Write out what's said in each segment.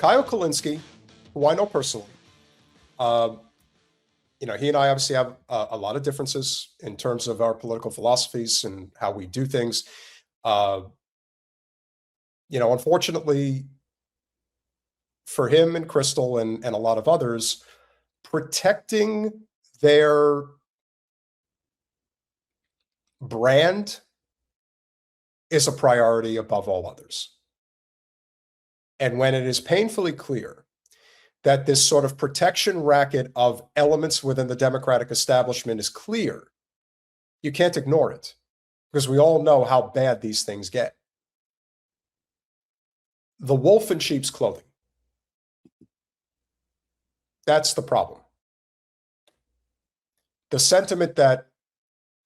Kyle Kulinski, who I know personally, he and I obviously have a lot of differences in terms of our political philosophies and how we do things. Unfortunately for him and Crystal and a lot of others, protecting their brand is a priority above all others. And when it is painfully clear that this sort of protection racket of elements within the Democratic establishment is clear, you can't ignore it, because we all know how bad these things get. The wolf in sheep's clothing. That's the problem. The sentiment that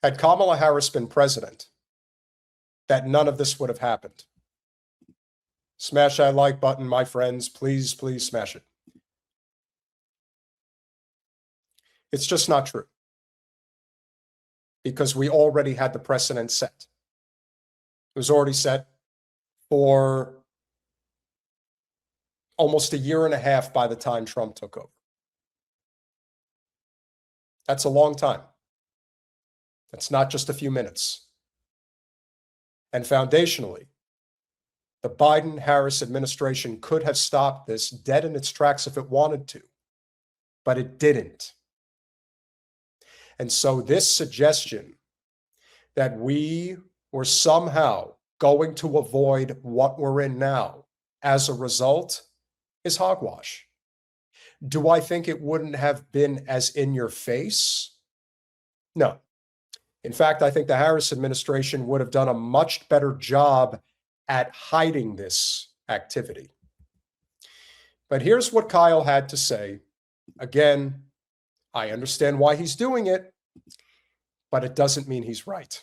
had Kamala Harris been president, that none of this would have happened. Smash that like button, my friends. Please, please smash it. It's just not true, because we already had the precedent set. It was already set for almost a year and a half by the time Trump took over. That's a long time. That's not just a few minutes. And foundationally, the Biden-Harris administration could have stopped this dead in its tracks if it wanted to, but it didn't. And so this suggestion that we were somehow going to avoid what we're in now as a result is hogwash. Do I think it wouldn't have been as in your face? No. In fact, I think the Harris administration would have done a much better job at hiding this activity. But here's what Kyle had to say. Again, I understand why he's doing it, but it doesn't mean he's right.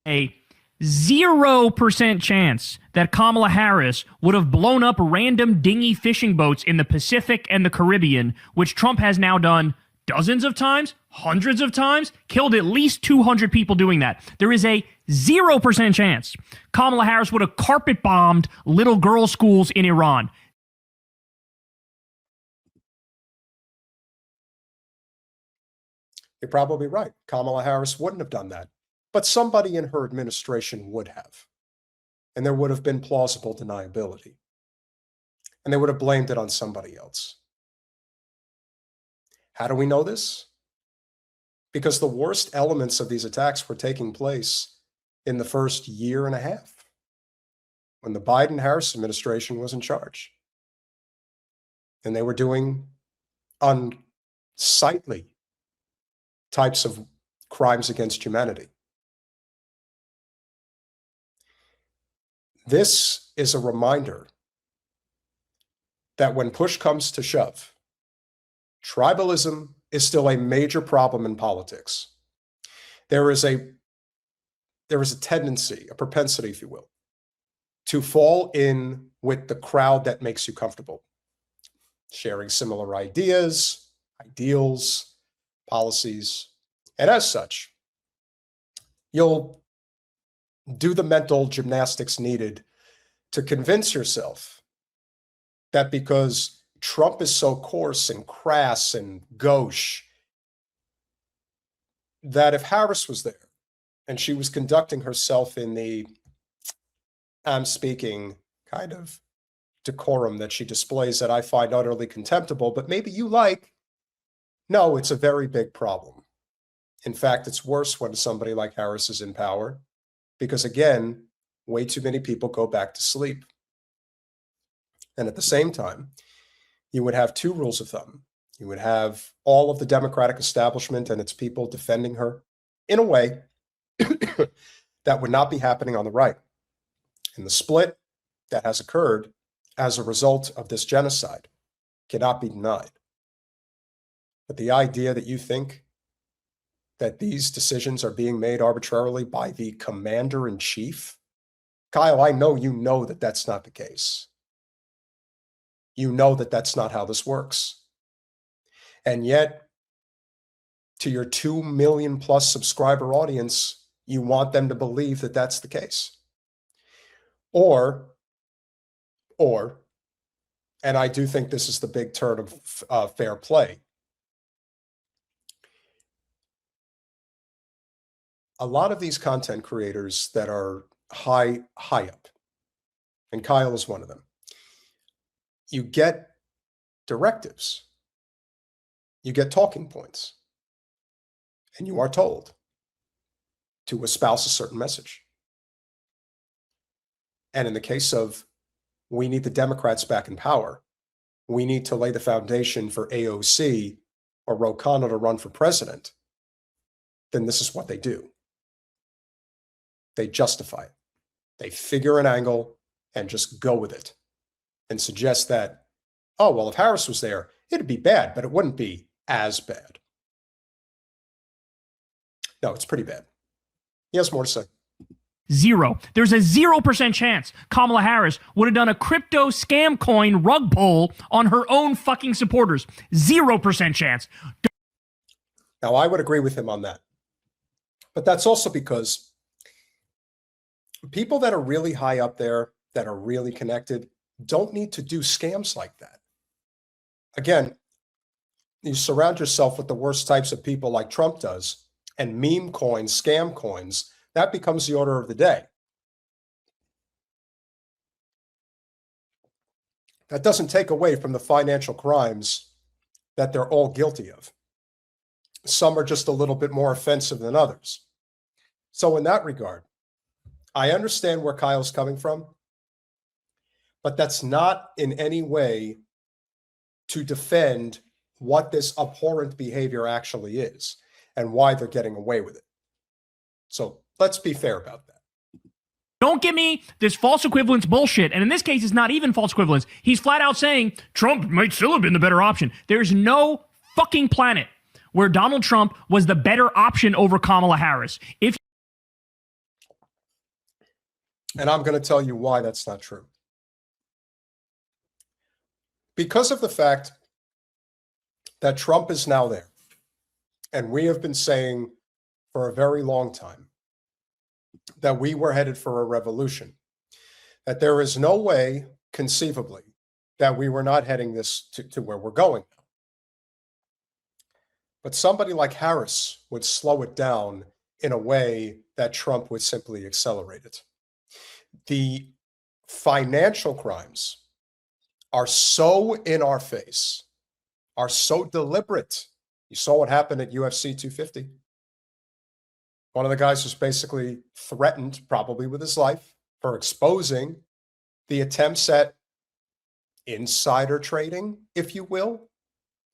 A 0% chance that Kamala Harris would have blown up random dinghy fishing boats in the Pacific and the Caribbean, which Trump has now done dozens of times, hundreds of times, killed at least 200 people doing that. There is a 0% chance Kamala Harris would have carpet bombed little girl schools in Iran. You're probably right. Kamala Harris wouldn't have done that. But somebody in her administration would have. And there would have been plausible deniability. And they would have blamed it on somebody else. How do we know this? Because the worst elements of these attacks were taking place in the first year and a half, when the Biden-Harris administration was in charge. And they were doing unsightly types of crimes against humanity. This is a reminder that when push comes to shove, tribalism is still a major problem in politics. There is a tendency, a propensity, if you will, to fall in with the crowd that makes you comfortable, sharing similar ideas, ideals, policies, and as such, you'll do the mental gymnastics needed to convince yourself that because Trump is so coarse and crass and gauche, that if Harris was there and she was conducting herself in the I'm speaking kind of decorum that she displays that I find utterly contemptible, but maybe you like, no, it's a very big problem. In fact, it's worse when somebody like Harris is in power, because again, way too many people go back to sleep. And at the same time, you would have two rules of thumb. You would have all of the Democratic establishment and its people defending her in a way that would not be happening on the right. And the split that has occurred as a result of this genocide cannot be denied. But the idea that you think that these decisions are being made arbitrarily by the commander-in-chief, Kyle, I know you know that that's not the case. You know that that's not how this works. And yet, to your 2 million plus subscriber audience, you want them to believe that that's the case. Or And I do think this is the big turn of fair play. A lot of these content creators that are high up, and Kyle is one of them, you get directives, you get talking points, and you are told to espouse a certain message. And in the case of, we need the Democrats back in power, we need to lay the foundation for AOC or Ro Khanna to run for president, then this is what they do. They justify it. They figure an angle and just go with it and suggest that, oh, well, if Harris was there, it'd be bad, but it wouldn't be as bad. No, it's pretty bad. He has more to say. Zero. There's a 0% chance Kamala Harris would have done a crypto scam coin rug pull on her own fucking supporters. 0% chance. Now, I would agree with him on that. But that's also because people that are really high up there, that are really connected, don't need to do scams like that. Again, you surround yourself with the worst types of people like Trump does, and meme coins, scam coins, that becomes the order of the day. That doesn't take away from the financial crimes that they're all guilty of. Some are just a little bit more offensive than others. So in that regard, I understand where Kyle's coming from, but that's not in any way to defend what this abhorrent behavior actually is and why they're getting away with it. So let's be fair about that. Don't give me this false equivalence bullshit. And in this case, it's not even false equivalence. He's flat out saying Trump might still have been the better option. There's no fucking planet where Donald Trump was the better option over Kamala Harris. And I'm going to tell you why that's not true. Because of the fact that Trump is now there, and we have been saying for a very long time that we were headed for a revolution, that there is no way, conceivably, that we were not heading this to where we're going now. But somebody like Harris would slow it down in a way that Trump would simply accelerate it. The financial crimes are so in our face, are so deliberate. You saw what happened at UFC 250. One of the guys was basically threatened, probably with his life, for exposing the attempts at insider trading, if you will,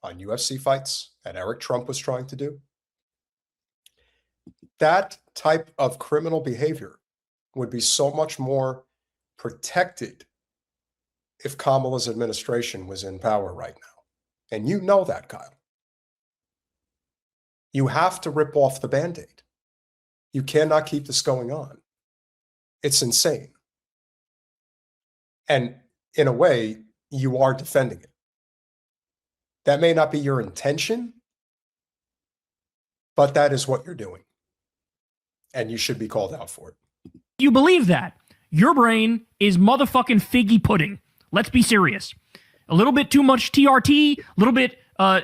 on UFC fights that Eric Trump was trying to do. That type of criminal behavior would be so much more protected if Kamala's administration was in power right now. And you know that, Kyle. You have to rip off the Band-Aid. You cannot keep this going on. It's insane. And in a way, you are defending it. That may not be your intention, but that is what you're doing. And you should be called out for it. You believe that? Your brain is motherfucking figgy pudding. Let's be serious. A little bit too much TRT, a little bit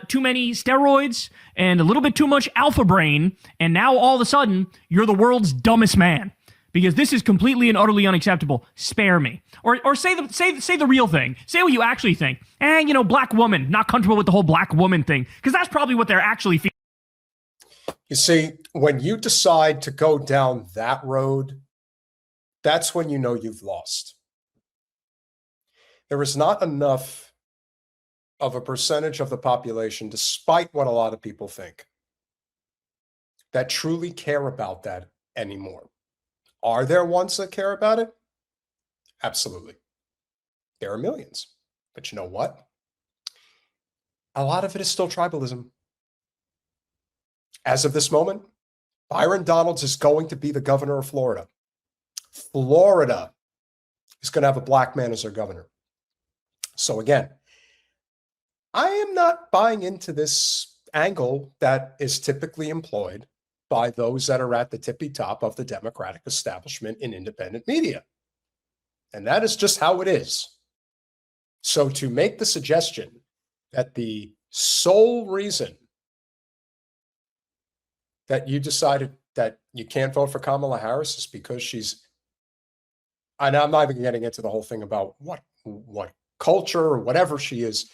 too many steroids, and a little bit too much alpha brain, and now all of a sudden, you're the world's dumbest man. Because this is completely and utterly unacceptable. Spare me. Or say the real thing. Say what you actually think. Black woman, not comfortable with the whole black woman thing. Because that's probably what they're actually feeling. You see, when you decide to go down that road, that's when you know you've lost. There is not enough of a percentage of the population, despite what a lot of people think, that truly care about that anymore. Are there ones that care about it? Absolutely. There are millions. But you know what? A lot of it is still tribalism. As of this moment, Byron Donalds is going to be the governor of Florida. Florida is going to have a black man as their governor. So again, I am not buying into this angle that is typically employed by those that are at the tippy top of the Democratic establishment in independent media. And that is just how it is. So to make the suggestion that the sole reason that you decided that you can't vote for Kamala Harris is because she's, and I'm not even getting into the whole thing about what culture or whatever she is.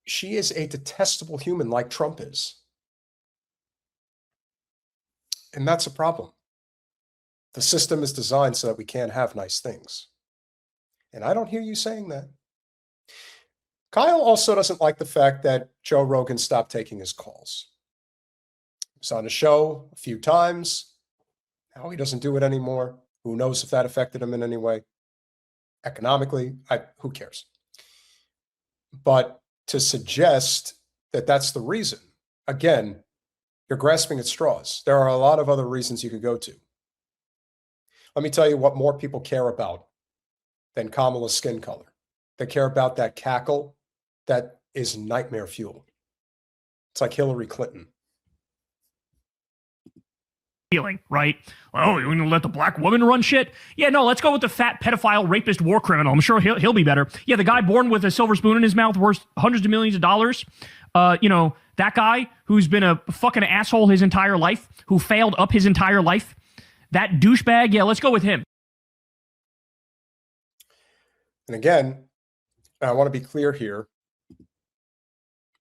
She is a detestable human like Trump is. And that's a problem. The system is designed so that we can't have nice things. And I don't hear you saying that. Kyle also doesn't like the fact that Joe Rogan stopped taking his calls. He was on the show a few times. Now he doesn't do it anymore. Who knows if that affected him in any way? Economically, who cares? But to suggest that that's the reason, again, you're grasping at straws. There are a lot of other reasons you could go to. Let me tell you what more people care about than Kamala's skin color. They care about that cackle that is nightmare fuel. It's like Hillary Clinton. Feeling, right? Oh, you're going to let the black woman run shit? Yeah, no, let's go with the fat pedophile, rapist, war criminal. I'm sure he'll be better. Yeah, the guy born with a silver spoon in his mouth worth hundreds of millions of dollars. That guy who's been a fucking asshole his entire life, who failed up his entire life. That douchebag, yeah, let's go with him. And again, I want to be clear here,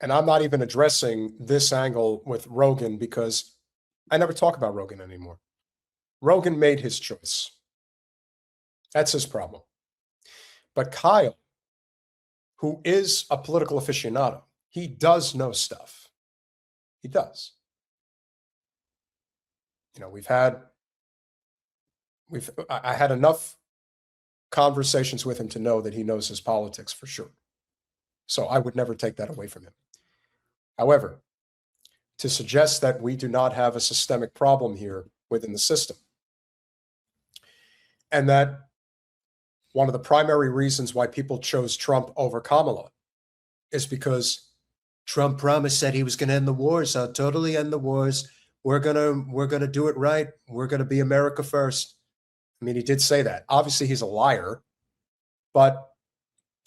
and I'm not even addressing this angle with Rogan because I never talk about Rogan anymore. Rogan made his choice. That's his problem. But Kyle, who is a political aficionado, he does know stuff. He does. I had enough conversations with him to know that he knows his politics for sure. So I would never take that away from him. However, to suggest that we do not have a systemic problem here within the system, and that one of the primary reasons why people chose Trump over Kamala is because Trump promised that he was going to end the wars. I'll totally end the wars. We're gonna do it right. We're gonna be America first. I mean, he did say that. Obviously, he's a liar, but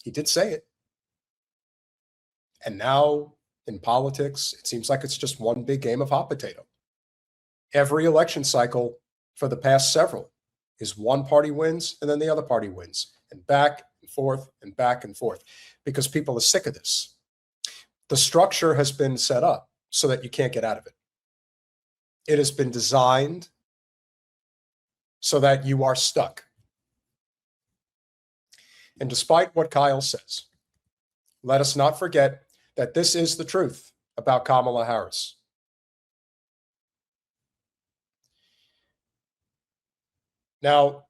he did say it. And now in politics, it seems like it's just one big game of hot potato. Every election cycle for the past several is one party wins and then the other party wins, and back and forth and back and forth, because people are sick of this. The structure has been set up so that you can't get out of it. It has been designed so that you are stuck. And despite what Kyle says, let us not forget that this is the truth about Kamala Harris. Now,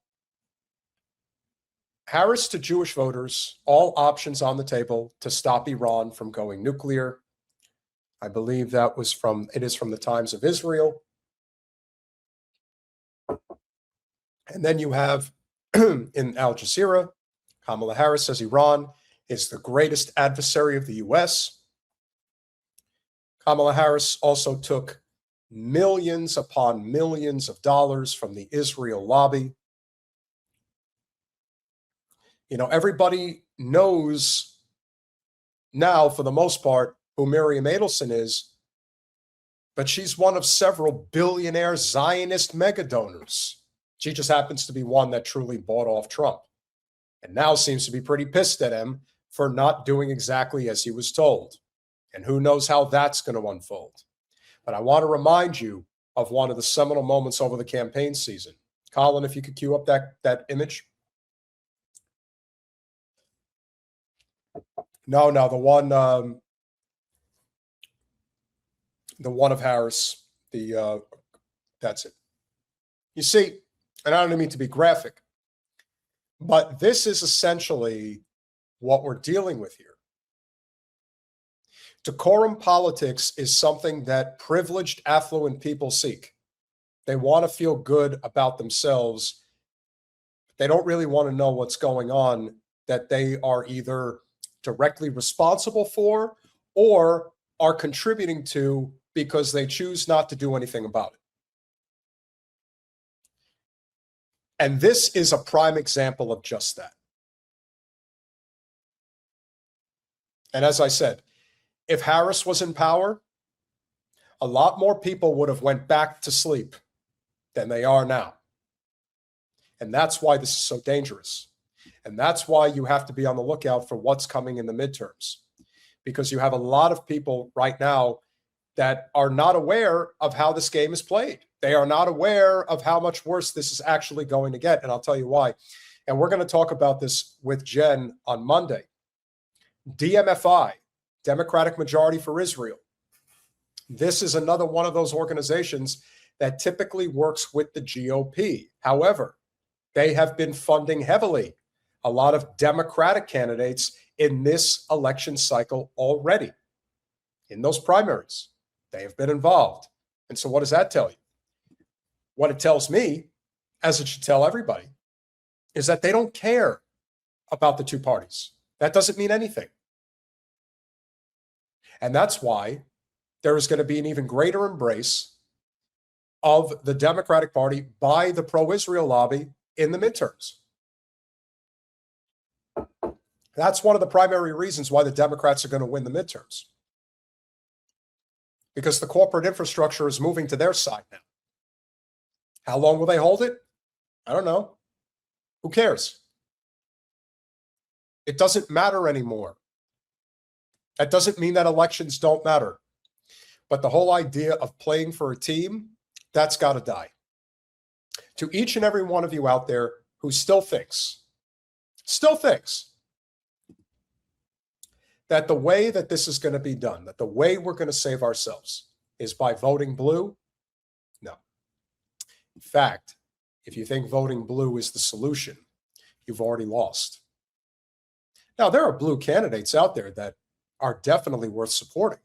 Harris to Jewish voters, all options on the table to stop Iran from going nuclear. I believe that was it is from the Times of Israel. And then you have in Al Jazeera, Kamala Harris says Iran is the greatest adversary of the U.S. Kamala Harris also took millions upon millions of dollars from the Israel lobby. Everybody knows now, for the most part, who Miriam Adelson is, but she's one of several billionaire Zionist mega donors. She just happens to be one that truly bought off Trump, and now seems to be pretty pissed at him for not doing exactly as he was told. And who knows how that's going to unfold. But I want to remind you of one of the seminal moments over the campaign season. Colin, if you could cue up that image. No, the one of Harris, that's it. You see, and I don't mean to be graphic, but this is essentially what we're dealing with here. Decorum politics is something that privileged, affluent people seek. They want to feel good about themselves. They don't really want to know what's going on that they are either directly responsible for or are contributing to because they choose not to do anything about it. And this is a prime example of just that. And as I said, if Harris was in power, a lot more people would have went back to sleep than they are now. And that's why this is so dangerous. And that's why you have to be on the lookout for what's coming in the midterms, because you have a lot of people right now that are not aware of how this game is played. They are not aware of how much worse this is actually going to get. And I'll tell you why. And we're going to talk about this with Jen on Monday. DMFI, Democratic Majority for Israel. This is another one of those organizations that typically works with the GOP. However, they have been funding heavily a lot of Democratic candidates in this election cycle already. In those primaries, they have been involved. And so what does that tell you? What it tells me, as it should tell everybody, is that they don't care about the two parties. That doesn't mean anything. And that's why there is going to be an even greater embrace of the Democratic Party by the pro-Israel lobby in the midterms. That's one of the primary reasons why the Democrats are going to win the midterms. Because the corporate infrastructure is moving to their side now. How long will they hold it? I don't know. Who cares? It doesn't matter anymore. That doesn't mean that elections don't matter. But the whole idea of playing for a team, that's got to die. To each and every one of you out there who still thinks that the way that this is going to be done, that the way we're going to save ourselves is by voting blue, no. In fact, if you think voting blue is the solution, you've already lost. Now, there are blue candidates out there that are definitely worth supporting.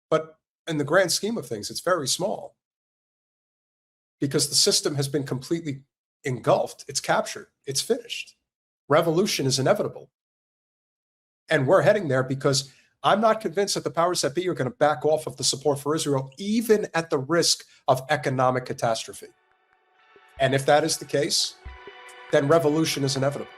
But in the grand scheme of things, it's very small because the system has been completely engulfed. It's captured. It's finished. Revolution is inevitable. And we're heading there because I'm not convinced that the powers that be are going to back off of the support for Israel, even at the risk of economic catastrophe. And if that is the case, then revolution is inevitable.